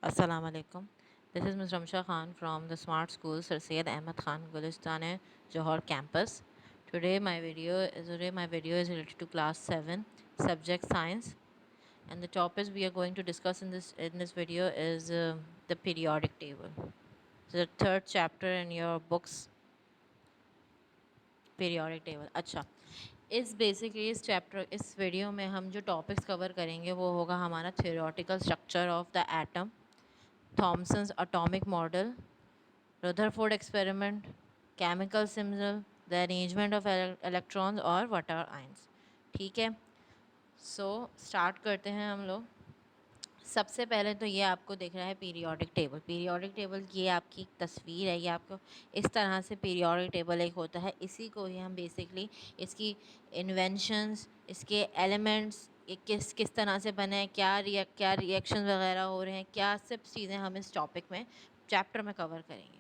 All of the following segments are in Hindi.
Assalamu alaikum. This is Ms. Ramsha Khan from the Smart School Sir Syed Ahmed Khan Gulistan Johor campus. Today my video is related to class 7 subject science, and the topics we are going to discuss in this video is the periodic table. So the third chapter in your books, periodic table. अच्छा, इस वीडियो में हम जो टॉपिक्स कवर करेंगे वो होगा हमारा theoretical structure of the atom, Thomson's atomic model, Rutherford experiment, chemical symbol, the arrangement of electrons और water ions. ठीक है, सो स्टार्ट करते हैं हम लोग। सबसे पहले तो ये आपको दिख रहा है पीरियोडिक टेबल। पीरियोडिक टेबल की ये आपकी एक तस्वीर है, ये आपको इस तरह से पीरियोडिक टेबल एक होता है। इसी को ही हम बेसिकली इसकी इन्वेंशंस, इसके एलिमेंट्स, ये किस किस तरह से बने हैं, क्या रिएक्शन वगैरह हो रहे हैं, क्या सब चीज़ें हम इस टॉपिक में चैप्टर में कवर करेंगे।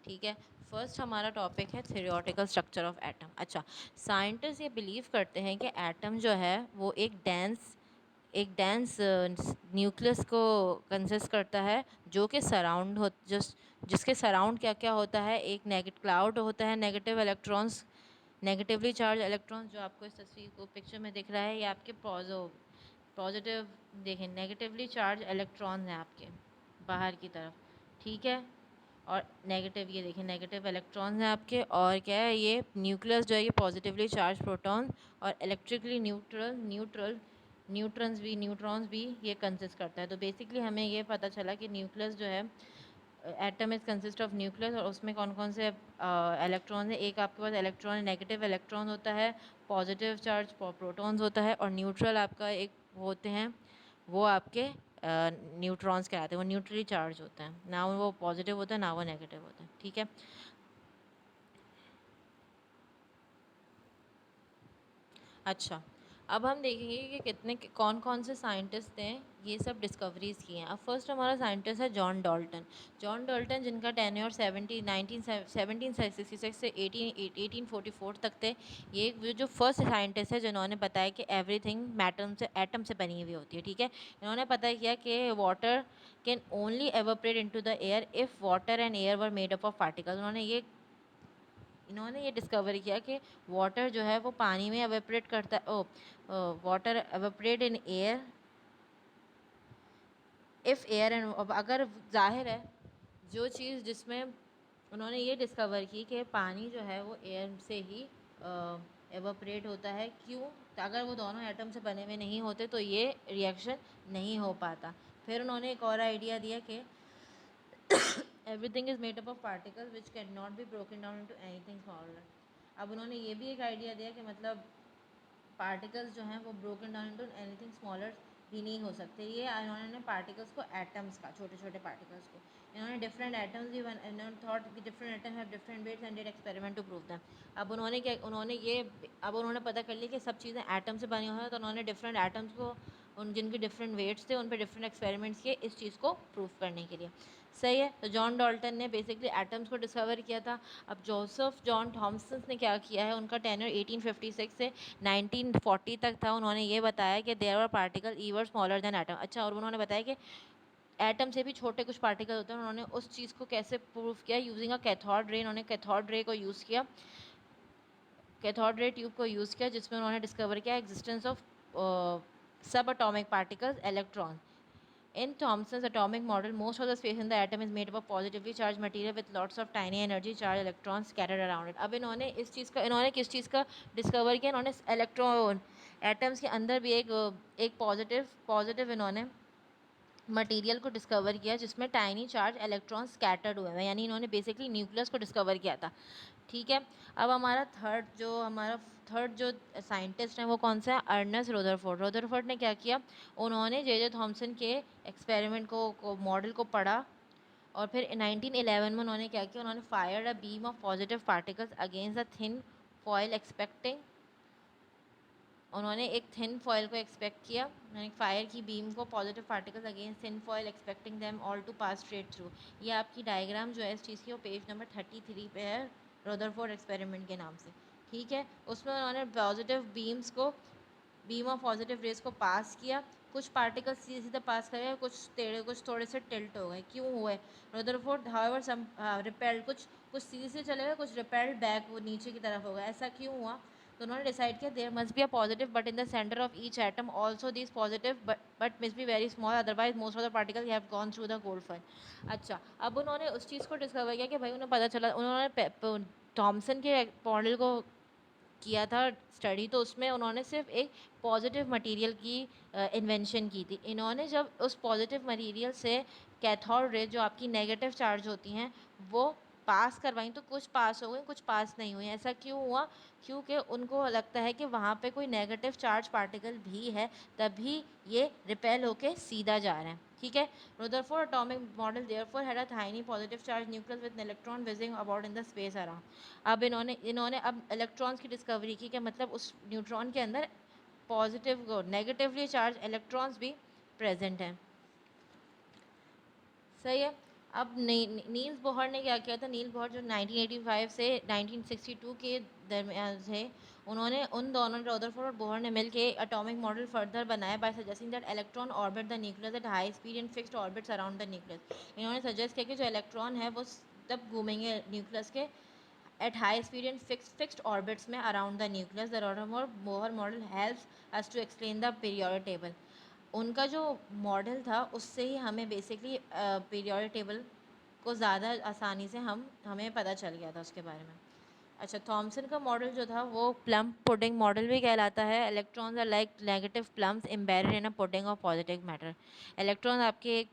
ठीक है, फर्स्ट हमारा टॉपिक है थ्योरेटिकल स्ट्रक्चर ऑफ एटम। अच्छा, साइंटिस्ट ये बिलीव करते हैं कि एटम जो है वो एक डेंस न्यूक्लियस को कंसिस्ट करता है, जो कि जिसके सराउंड क्या क्या होता है। एक नेगेटिव क्लाउड होता है, negative electrons, negatively charge electrons जो आपको इस तस्वीर को पिक्चर में दिख रहा है, ये आपके पॉजिटिव देखें, नेगेटिवली चार्ज इलेक्ट्रॉन्स हैं आपके बाहर की तरफ। ठीक है, और नेगेटिव ये देखें, नेगेटिव इलेक्ट्रॉन्स हैं आपके, और क्या है, ये न्यूक्लियस जो है ये पॉजिटिवली चार्ज प्रोटॉन और इलेक्ट्रिकली न्यूट्रॉन्स भी ये कंसिस्ट करता है। तो बेसिकली हमें ये पता चला कि न्यूक्लियस जो है, atom is consist of nucleus, और उसमें कौन कौन से इलेक्ट्रॉन है। एक आपके पास इलेक्ट्रॉन, नेगेटिव इलेक्ट्रॉन होता है, पॉजिटिव चार्ज प्रोटॉन्स होता है, और न्यूट्रल आपका एक होते हैं, वो आपके न्यूट्रॉन्स कहलाते हैं। वो न्यूट्रली चार्ज होते हैं, ना वो पॉजिटिव होता है ना वो नेगेटिव होता है। ठीक है, अच्छा, अब हम देखेंगे कि कितने कौन कौन से साइंटिस्ट हैं ये सब डिस्कवरीज़ की हैं। अब फर्स्ट हमारा साइंटिस्ट है जॉन डाल्टन। जॉन डाल्टन, जिनका टेन्योर 1766 से 1844 तक थे। ये जो फर्स्ट साइंटिस्ट है जिन्होंने बताया कि एवरीथिंग एटम से बनी हुई होती है। ठीक है, इन्होंने पता किया कि water can only evaporate into the air if water and air were made up of particles. इन्होंने ये डिस्कवर किया कि वाटर जो है वो पानी में एवेपरेट करता है। Water evaporate in air if air and, अगर जाहिर है जो चीज़ जिसमें उन्होंने ये डिस्कवर की कि पानी जो है वो एयर से ही एवेपरेट होता है। क्यों? तो अगर वो दोनों एटम से बने हुए नहीं होते तो ये रिएक्शन नहीं हो पाता। फिर उन्होंने एक और आइडिया दिया कि everything is made up of particles which can not be broken down into anything smaller. अब उन्होंने ये भी एक आइडिया दिया कि मतलब पार्टिकल्स जो हैं वो broken down into anything smaller भी नहीं हो सकते। ये इन्होंने पार्टिकल्स को एटम्स का, छोटे छोटे पार्टिकल्स को इन्होंने डिफरेंट एटम्स भी इन्होंने थॉट कि different atom have different weights and did experiment to prove them. अब उन्होंने पता कर लिया कि सब चीज़ें एटम से बनी हुई हैं, तो उन्होंने डिफरेंट एटम्स को, उन जिनके डिफरेंट वेट्स थे उन पर डिफरेंट एक्सपेरिमेंट्स किए इस चीज़ को प्रूव करने के लिए। सही है, तो जॉन डाल्टन ने बेसिकली एटम्स को डिस्कवर किया था। अब जोसेफ जॉन थॉमसन ने क्या किया है, उनका टेन्योर 1856 से 1940 तक था। उन्होंने ये बताया कि there are particle ever smaller than atom. अच्छा, और उन्होंने बताया कि एटम से भी छोटे कुछ पार्टिकल होते हैं। उन्होंने उस चीज़ को कैसे प्रूव किया, यूजिंग अ कैथोड रे। उन्होंने कैथोड रे को यूज़ किया, कैथोड रे ट्यूब को यूज़ किया, जिसमें उन्होंने डिस्कवर किया एग्जिस्टेंस ऑफ सब atomic particles, electron. In Thomson's atomic model, most of the space in the atom is made up of positively charged material with lots of tiny energy charged electrons scattered around it. अब इन्होंने किस चीज़ का डिस्कवर किया, इन्होंने इलेक्ट्रॉन, एटम्स के अंदर भी एक पॉजिटिव इन्होंने मटेरियल को डिस्कवर किया जिसमें टाइनी चार्ज इलेक्ट्रॉन स्कैटर्ड हुए हैं, यानी इन्होंने बेसिकली न्यूक्लियस को डिस्कवर किया था। ठीक है, अब हमारा थर्ड जो साइंटिस्ट हैं वो कौन सा है, अर्नेस्ट रदरफोर्ड। रदरफोर्ड ने क्या किया, उन्होंने जे थॉमसन के एक्सपेरिमेंट को मॉडल को पढ़ा, और फिर 1911 में उन्होंने क्या किया, उन्होंने fired a beam of positive particles against the thin foil expecting. उन्होंने एक थिन फॉयल को एक्सपेक्ट किया, उन्होंने फायर की बीम को positive particles against thin foil expecting them all to pass straight through. ये आपकी डायग्राम जो है इस चीज़ की वो पेज नंबर 33 पे है, रदरफोर्ड एक्सपेरिमेंट के नाम से। ठीक है, उसमें उन्होंने बीम ऑफ पॉजिटिव रेज को पास किया, कुछ पार्टिकल्स सीधे सीधे पास कर गए, कुछ टेढ़े, कुछ थोड़े से टिल्ट हो गए। क्यों हुए? रदरफोर्ड हाउएवर सम रिपेल्ड, कुछ सीधे से चले गए, कुछ रिपेल्ड बैक, वो नीचे की तरफ हो गया। ऐसा क्यों हुआ? तो उन्होंने डिसाइड किया there must be a positive but in the centre of each atom also this positive but must be very small, otherwise most of the particle have gone through the gold foil. अच्छा, अब उन्होंने उस चीज़ को डिस्कवर किया कि भाई उन्हें पता चला, उन्होंने थॉमसन के मॉडल को किया था स्टडी, तो उसमें उन्होंने सिर्फ एक पॉजिटिव मटेरियल की इन्वेंशन की थी। इन्होंने जब उस पॉजिटिव मटेरियल से कैथोड रे जो आपकी नेगेटिव चार्ज होती हैं वो पास करवाई, तो कुछ पास हो गई, कुछ पास नहीं हुई। ऐसा क्यों हुआ? क्योंकि उनको लगता है कि वहाँ पे कोई नेगेटिव चार्ज पार्टिकल भी है, तभी ये रिपेल होके सीधा जा रहे हैं। ठीक है। Rutherford atomic model therefore had a tiny positive charge nucleus with an electron whizzing about in the space around. अब इन्होंने अब इलेक्ट्रॉन्स की डिस्कवरी की, कि मतलब उस न्यूट्रॉन के अंदर पॉजिटिव नेगेटिवली चार्ज इलेक्ट्रॉन्स भी प्रेजेंट हैं। सही है। अब नील्स बोहर ने क्या किया था? नील्स बोहर जो 1985 से 1962 के दरमियान थे, उन्होंने उन दोनों रदरफोर्ड और बोहर ने मिलकर एटॉमिक मॉडल फर्दर बनाया by suggesting that electron orbit the nucleus at high speed in fixed orbits around the nucleus. इन्होंने सजेस्ट किया कि जो इलेक्ट्रॉन है वो तब घूमेंगे न्यूक्लियस के at high speed in fixed orbits में around the nucleus. The Rutherford Bohr model helps us to explain the periodic table. उनका जो मॉडल था उससे ही हमें बेसिकली पीरियोडिक टेबल को ज़्यादा आसानी से हमें पता चल गया था उसके बारे में। अच्छा, थॉमसन का मॉडल जो था वो प्लम पुडिंग मॉडल भी कहलाता है। Electrons are like negative plums embedded in a pudding of positive matter. Electron आपके एक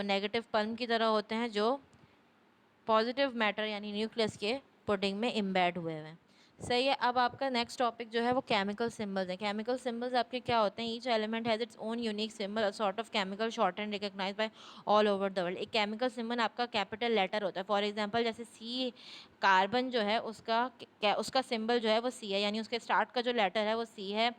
नेगेटिव प्लम की तरह होते हैं जो पॉजिटिव मैटर यानी न्यूक्लियस के पुडिंग में एम्बेड हुए हैं। सही है। अब आपका नेक्स्ट टॉपिक जो है वो केमिकल सिंबल्स है। केमिकल सिंबल्स आपके क्या होते हैं? Each element has its own unique symbol, a sort of chemical short and recognise by all over the world. एक केमिकल सिंबल आपका कैपिटल लेटर होता है। फॉर एग्जांपल जैसे सी, कार्बन जो है उसका सिंबल जो है वो सी है, यानी उसके स्टार्ट का जो लेटर है वो सी है,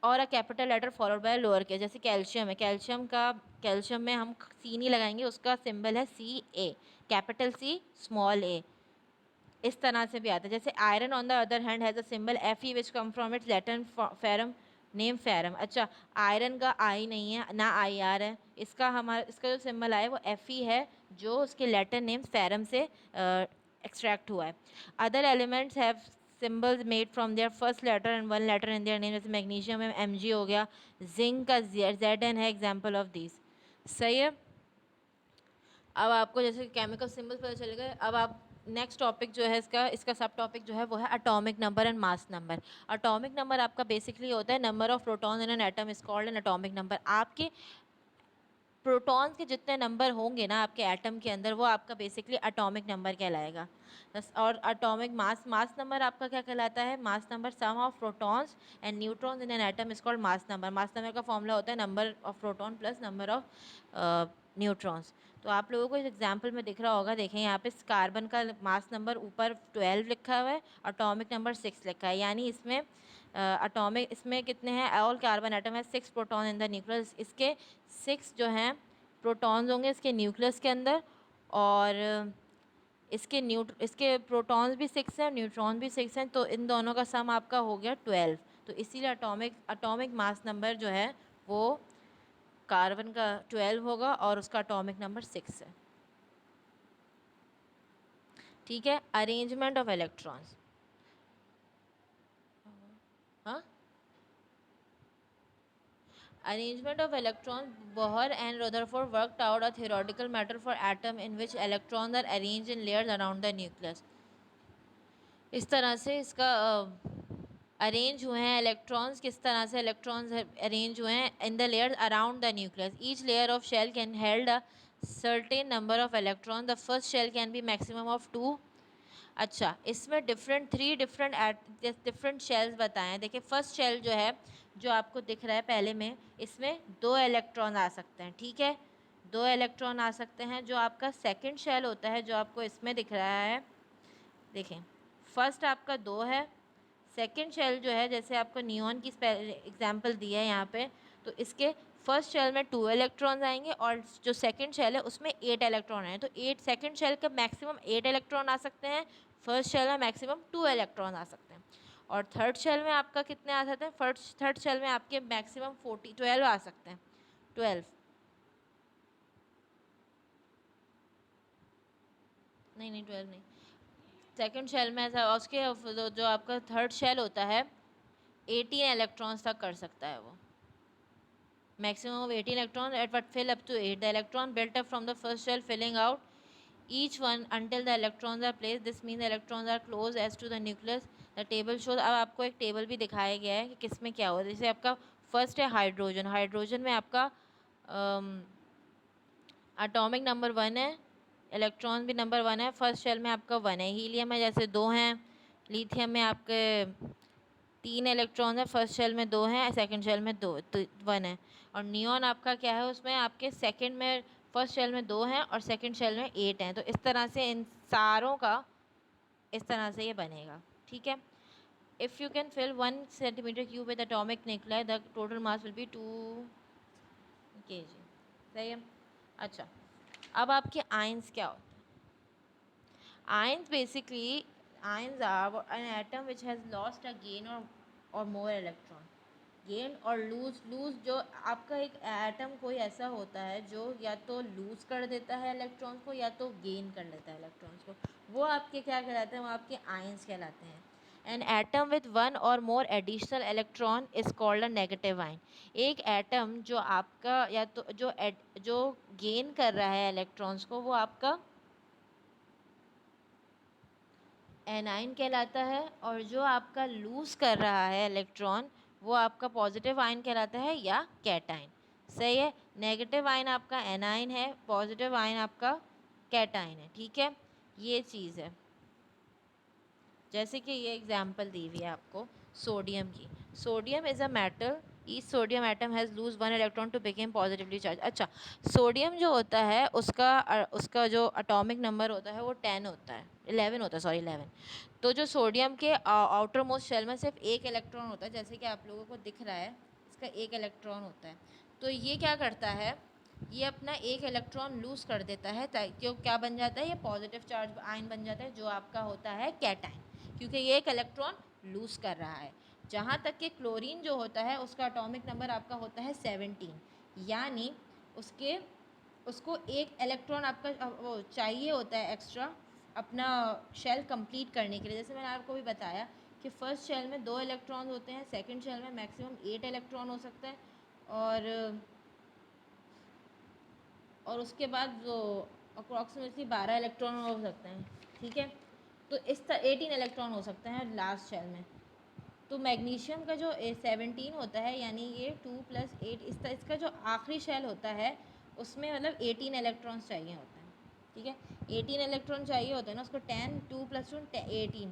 और a capital letter followed by lower case. जैसे कैल्शियम है, कैल्शियम में हम सी नहीं लगाएंगे, उसका सिंबल है सी ए, कैपिटल सी स्मॉल ए। इस तरह से भी आता है। जैसे iron on the other hand has a symbol F E which come from its Latin ferrum name ferrum. अच्छा, आयरन का आई नहीं है ना आई आर है, इसका जो सिंबल आया है वो एफ ई है, जो उसके लैटिन नेम फेरम से एक्सट्रैक्ट हुआ है। Other elements have symbols made from their first letter and one letter in their name. जैसे मैग्नीशियम में एम जी हो गया, जिंक का जेड एन है एग्जाम्पल ऑफ दिस। सही है। अब आपको जैसे केमिकल सिंबल्स पता चल गए, अब आप नेक्स्ट टॉपिक जो है इसका सब टॉपिक जो है वो है atomic number and mass number. Atomic number आपका बेसिकली होता है number of proton in an atom is called an atomic number. आपके प्रोटॉन्स के जितने नंबर होंगे ना आपके एटम के अंदर, वो आपका बेसिकली एटॉमिक नंबर कहलाएगा। और एटॉमिक मास नंबर आपका क्या कहलाता है? Mass number sum of protons and neutrons in an atom is called mass number. Mass number का फॉर्मूला होता है number of proton plus number of neutrons. तो आप लोगों को इस एग्जाम्पल में दिख रहा होगा, देखें यहाँ पे कार्बन का मास नंबर ऊपर 12 लिखा हुआ है, एटॉमिक नंबर 6 लिखा है, यानी इसमें इसमें कितने हैं? ऑल कार्बन एटम है 6 प्रोटॉन इन द न्यूक्लियस। इसके 6 जो हैं प्रोटॉन्स होंगे इसके न्यूक्लियस के अंदर, और इसके प्रोटॉन्स भी 6 हैं, न्यूट्रॉन भी 6 हैं, तो इन दोनों का सम आपका हो गया 12। तो इसीलिए एटॉमिक मास नंबर जो है वो कार्बन का 12 होगा और उसका एटॉमिक नंबर 6 है। ठीक है। Arrangement of electrons. हाँ, arrangement of electrons, Bohr and Rutherford worked out a theoretical method for atom in which electrons are arranged in layers around the nucleus। इस तरह से इसका अरेंज हुए हैं इलेक्ट्रॉन्स, किस तरह से इलेक्ट्रॉन्स अरेंज हुए हैं in the layers around the nucleus. Each layer of shell can held a certain number of electron. The first shell can be maximum of 2। अच्छा, इसमें थ्री डिफरेंट शेल्स बताए हैं। देखिए, फर्स्ट शेल जो है जो आपको दिख रहा है पहले में, इसमें 2 इलेक्ट्रॉन आ सकते हैं। ठीक है, 2 इलेक्ट्रॉन आ सकते हैं। जो आपका सेकंड शेल होता है जो आपको इसमें दिख रहा है, देखें फर्स्ट आपका 2 है, सेकंड शेल जो है जैसे आपको नियॉन की एग्जांपल दिया है यहाँ पे, तो इसके फर्स्ट शेल में 2 इलेक्ट्रॉन्स आएंगे और जो सेकंड शेल है उसमें 8 इलेक्ट्रॉन आए। तो 8 सेकंड शेल का मैक्सिमम 8 इलेक्ट्रॉन आ सकते हैं, फर्स्ट शेल में मैक्सिमम 2 इलेक्ट्रॉन आ सकते हैं। और थर्ड शेल में आपका कितने आ सकते हैं? थर्ड शेल में आपके मैक्सिमम 12 आ सकते हैं, 12। नहीं 12 नहीं, सेकंड शेल में ऐसा, उसके जो आपका थर्ड शेल होता है 18 इलेक्ट्रॉन्स तक कर सकता है वो, maximum of 18 electrons at but fill up to 8. The electron built up from the first shell filling out each one until the electrons are placed. This means the electrons are close as to the nucleus. The table shows, अब आपको एक टेबल भी दिखाया गया है कि किस में क्या होता है। जैसे आपका फर्स्ट है हाइड्रोजन, हाइड्रोजन में आपका एटॉमिक नंबर 1 है, इलेक्ट्रॉन भी नंबर 1 है, फर्स्ट शेल में आपका 1 है। हीलियम में जैसे 2 हैं, लिथियम में आपके 3 इलेक्ट्रॉन है, फर्स्ट शेल में 2 हैं, सेकंड शेल में 2 तो 1 है। और नियॉन आपका क्या है, उसमें आपके सेकंड में फर्स्ट शेल में 2 हैं और सेकंड शेल में 8 हैं। तो इस तरह से इन सारों का इस तरह से ये बनेगा, ठीक है। If you can fill 1 centimetre cube with atomic nuclear the total mass will be 2 kg। सही है। अच्छा, अब आपके आयंस क्या होते हैं? Ions basically, ions are an atom which has lost a gain or more electron. Gain or lose जो आपका एक एटम कोई ऐसा होता है जो या तो लूज़ कर देता है इलेक्ट्रॉन्स को या तो गेन कर लेता है इलेक्ट्रॉन्स को, वो आपके क्या कहलाते हैं? वो आपके आयंस कहलाते हैं। एन एटम विथ 1 और मोर additional electron is called a negative ion. एक एटम जो आपका या तो जो गेन कर रहा है इलेक्ट्रॉन्स को, वो आपका एनाइन कहलाता है, और जो आपका लूज़ कर रहा है इलेक्ट्रॉन वो आपका पॉजिटिव आयन कहलाता है या कैटाइन। सही है। नेगेटिव आयन आपका एनाइन है, पॉजिटिव आयन आपका कैटाइन है, ठीक है। ये चीज़ है। जैसे कि ये एग्जांपल दी हुई है आपको सोडियम की। Sodium is a metal, each sodium atom has lose 1 electron to became positively charged. अच्छा, सोडियम जो होता है उसका जो एटॉमिक नंबर होता है वो 10 होता है, 11 होता है, सॉरी 11। तो जो सोडियम के आउटर मोस्ट शेल में सिर्फ एक इलेक्ट्रॉन होता है, जैसे कि आप लोगों को दिख रहा है, इसका एक इलेक्ट्रॉन होता है। तो ये क्या करता है, ये अपना एक इलेक्ट्रॉन लूज़ कर देता है, ताकि क्या बन जाता है, ये पॉजिटिव चार्ज आयन बन जाता है जो आपका होता है कैटाइन, क्योंकि ये एक इलेक्ट्रॉन लूज़ कर रहा है। जहाँ तक कि क्लोरीन जो होता है उसका एटॉमिक नंबर आपका होता है 17, यानी उसको एक इलेक्ट्रॉन आपका वो चाहिए होता है एक्स्ट्रा अपना शेल कंप्लीट करने के लिए। जैसे मैंने आपको भी बताया कि फ़र्स्ट शेल में 2 इलेक्ट्रॉन होते हैं, सेकंड शेल में मैक्सिमम 8 इलेक्ट्रॉन हो सकता है, और उसके बाद जो अप्रॉक्सीमेटली 12 इलेक्ट्रॉन हो सकते हैं, ठीक है। तो इस तरह 18 इलेक्ट्रॉन हो सकते हैं लास्ट शेल में। तो मैग्नीशियम का जो 17 होता है, यानी ये 2 + 8, इसका जो आखिरी शेल होता है उसमें मतलब 18 इलेक्ट्रॉन्स चाहिए होते हैं, ठीक है। 18 इलेक्ट्रॉन चाहिए होते हैं ना उसको, 10 2 + 2 18।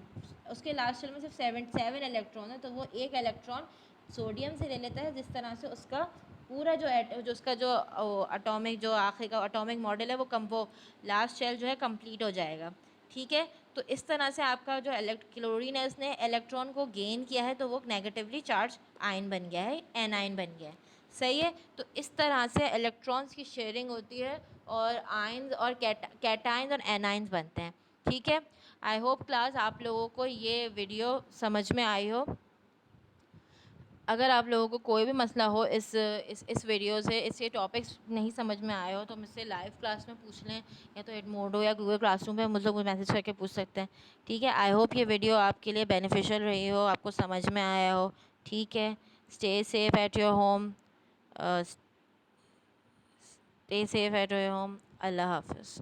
उसके लास्ट शेल में सिर्फ 7 इलेक्ट्रॉन है, तो वो एक इलेक्ट्रॉन सोडियम से ले लेता है, जिस तरह से उसका पूरा जो उसका जो एटॉमिक जो आखिरी का एटॉमिक मॉडल है वो लास्ट शेल जो है कंप्लीट हो जाएगा, ठीक है। तो इस तरह से आपका जो क्लोरीन है उसने इलेक्ट्रॉन को गेन किया है, तो वो नेगेटिवली चार्ज आयन बन गया है, एनाइन बन गया है। सही है। तो इस तरह से इलेक्ट्रॉन्स की शेयरिंग होती है और आयंस और कैटाइंस और एनाइंस बनते हैं, ठीक है। आई होप क्लास आप लोगों को ये वीडियो समझ में आई हो। अगर आप लोगों को कोई भी मसला हो इस वीडियो से, इसके टॉपिक्स नहीं समझ में आए हो, तो मुझसे लाइव क्लास में पूछ लें, या तो एडमोडो या गूगल क्लासरूम पे मुझे मैसेज करके पूछ सकते हैं, ठीक है। आई होप ये वीडियो आपके लिए बेनिफिशियल रही हो, आपको समझ में आया हो, ठीक है। Stay safe at your home, stay safe at your home. अल्लाह हाफिज़।